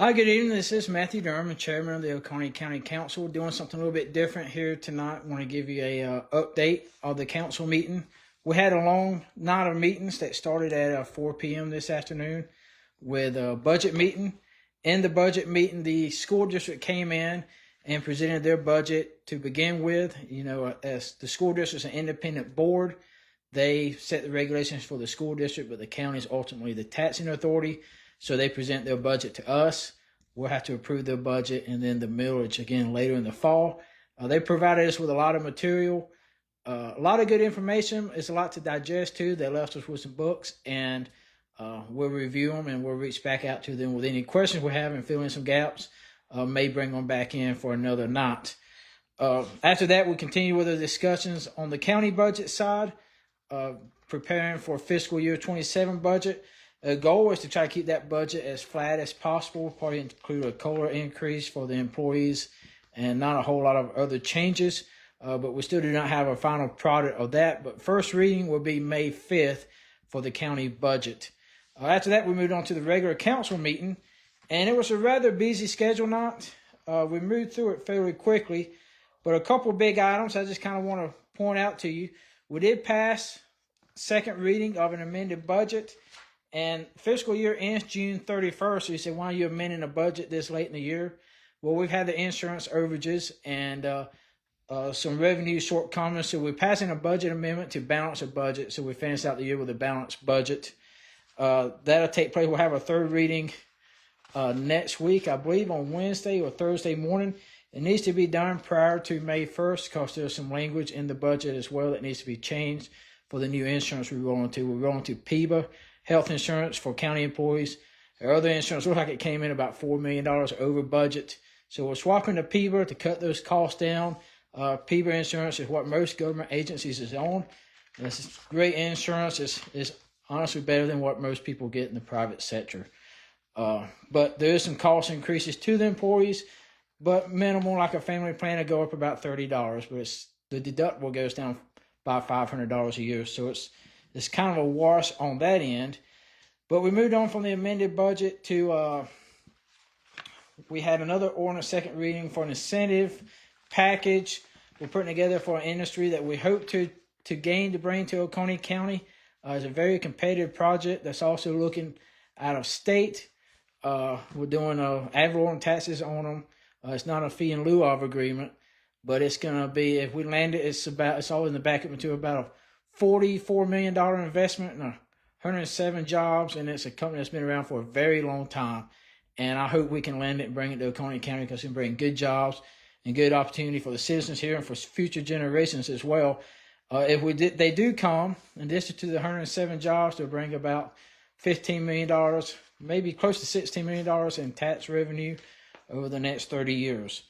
Hi, good evening. This is Matthew Durham, Chairman of the Oconee County Council. Doing something a little bit different here tonight. I want to give you a update of the council meeting. We had a long night of meetings that started at 4 p.m. this afternoon with a budget meeting. In the budget meeting, the school district came in and presented their budget to begin with. You know, as the school district is an independent board, they set the regulations for the school district, but the county is ultimately the taxing authority. So they present their budget to us. We'll have to approve their budget, and then the millage again later in the fall. They provided us with a lot of material, a lot of good information. It's a lot to digest too. They left us with some books, and we'll review them and we'll reach back out to them with any questions we have and fill in some gaps. May bring them back in for another night. After that, we continue with the discussions on the county budget side, preparing for fiscal year 27 budget. The goal is to try to keep that budget as flat as possible, probably include a COLA increase for the employees and not a whole lot of other changes. But we still do not have a final product of that. But first reading will be May 5th for the county budget. After that, we moved on to the regular council meeting. And it was a rather busy schedule night. We moved through it fairly quickly. But a couple big items I just kind of want to point out to you. We did pass second reading of an amended budget. And fiscal year ends June 31st. So you say, why are you amending a budget this late in the year? Well, we've had the insurance overages and some revenue shortcomings. So we're passing a budget amendment to balance a budget. So we finish out the year with a balanced budget. That'll take place. We'll have a third reading next week, I believe on Wednesday or Thursday morning. It needs to be done prior to May 1st because there's some language in the budget as well that needs to be changed for the new insurance we're rolling to. We're rolling to PEBA. Health insurance for county employees. Our other insurance looked like it came in about $4 million over budget. So we're swapping to PEBA to cut those costs down. PEBA insurance is what most government agencies is on. And this is great insurance. It's honestly better than what most people get in the private sector. But there is some cost increases to the employees, but minimal, like a family plan to go up about $30. But the deductible goes down by $500 a year. So it's kind of a wash on that end. But we moved on from the amended budget to, we had another ordinance second reading for an incentive package we're putting together for an industry that we hope to gain to bring to Oconee County. It's a very competitive project that's also looking out of state. We're doing ad valorem taxes on them. It's not a fee in lieu of agreement, but it's going to be, if we land it, it's all in the backup material, about a $44 million investment and 107 jobs, and it's a company that's been around for a very long time. And I hope we can land it and bring it to Oconee County because it can bring good jobs and good opportunity for the citizens here and for future generations as well. If they do come, in addition to the 107 jobs, they'll bring about $15 million, maybe close to $16 million in tax revenue over the next 30 years.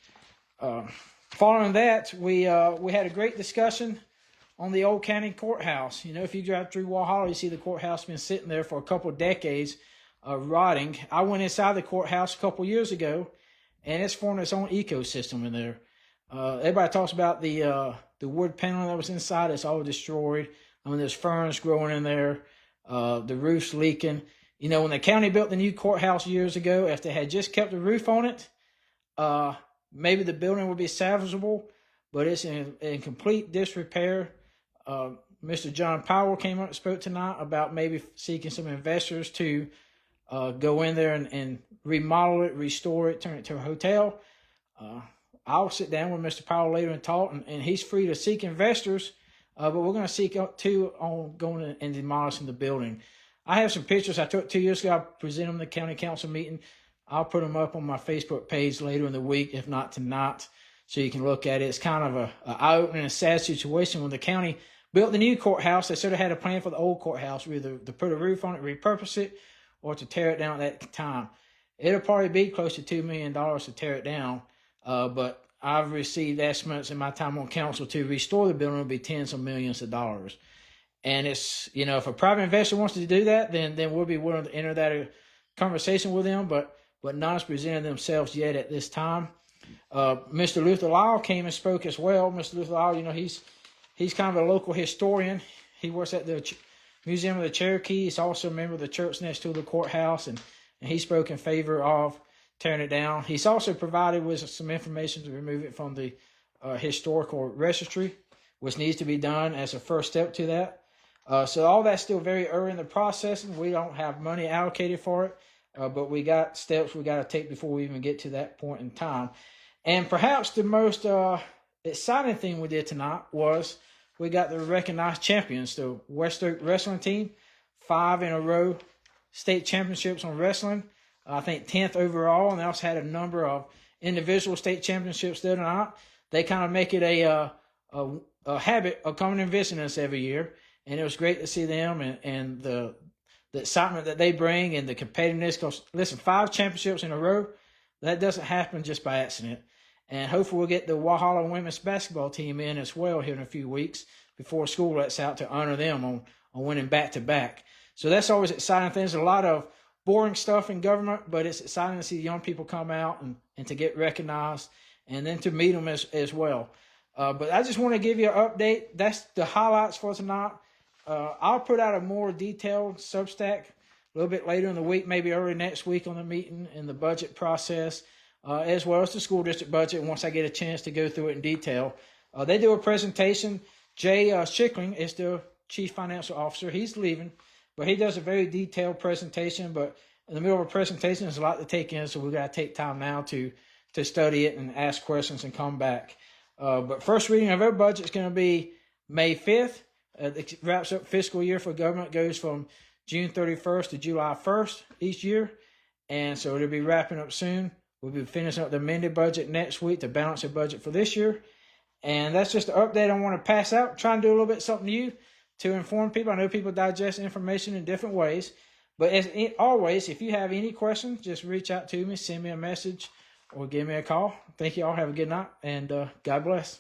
Following that, we had a great discussion on the old county courthouse. You know, if you drive through Walhalla, you see the courthouse been sitting there for a couple of decades, rotting. I went inside the courthouse a couple years ago, and it's formed its own ecosystem in there. Everybody talks about the wood paneling that was inside. It's all destroyed. I mean, there's ferns growing in there. The roof's leaking. You know, when the county built the new courthouse years ago, if they had just kept the roof on it, maybe the building would be salvageable, but it's in complete disrepair. Mr. John Powell came up and spoke tonight about maybe seeking some investors to go in there and remodel it, restore it, turn it to a hotel. I'll sit down with Mr. Powell later and talk, and he's free to seek investors, but we're going to seek up too on going and demolishing the building. I have some pictures I took 2 years ago. I presented them at the county council meeting. I'll put them up on my Facebook page later in the week, if not tonight, so you can look at it. It's kind of a eye-opening and sad situation. When the county built the new courthouse, they sort of had a plan for the old courthouse, either to put a roof on it, repurpose it, or to tear it down at that time. It'll probably be close to $2 million to tear it down, but I've received estimates in my time on council to restore the building will be tens of millions of dollars. And it's, you know, if a private investor wants to do that, then we'll be willing to enter that conversation with them, but none has presented themselves yet at this time. Mr. Luther Lyle came and spoke as well. Mr. Luther Lyle, you know, he's kind of a local historian. He works at the Museum of the Cherokee. He's also a member of the church next to the courthouse, and he spoke in favor of tearing it down. He's also provided with some information to remove it from the historical registry, which needs to be done as a first step to that. So all that's still very early in the process, and we don't have money allocated for it, but we got steps we got to take before we even get to that point in time. And perhaps the most exciting thing we did tonight was we got the recognized champions, the West Oak wrestling team, 5 in a row state championships on wrestling. I think 10th overall, and they also had a number of individual state championships there tonight. They kind of make it a habit of coming and visiting us every year, and it was great to see them and the excitement that they bring and the competitiveness. Because listen, 5 championships in a row, that doesn't happen just by accident. And hopefully we'll get the Walhalla women's basketball team in as well here in a few weeks before school lets out to honor them on winning back-to-back. So that's always exciting things. A lot of boring stuff in government, but it's exciting to see young people come out and to get recognized and then to meet them as well. But I just want to give you an update. That's the highlights for tonight. I'll put out a more detailed Substack a little bit later in the week, maybe early next week, on the meeting and the budget process, as well as the school district budget once I get a chance to go through it in detail. They do a presentation. Jay Schickling is the chief financial officer. He's leaving, but he does a very detailed presentation. But in the middle of a presentation, there's a lot to take in, so we've got to take time now to study it and ask questions and come back. But first reading of our budget is going to be May 5th. It wraps up fiscal year for government, goes from June 31st to July 1st each year. And so it'll be wrapping up soon. We'll be finishing up the amended budget next week to balance the budget for this year. And that's just an update I want to pass out. Try and do a little bit something new to inform people. I know people digest information in different ways. But as always, if you have any questions, just reach out to me, send me a message, or give me a call. Thank you all. Have a good night, and God bless.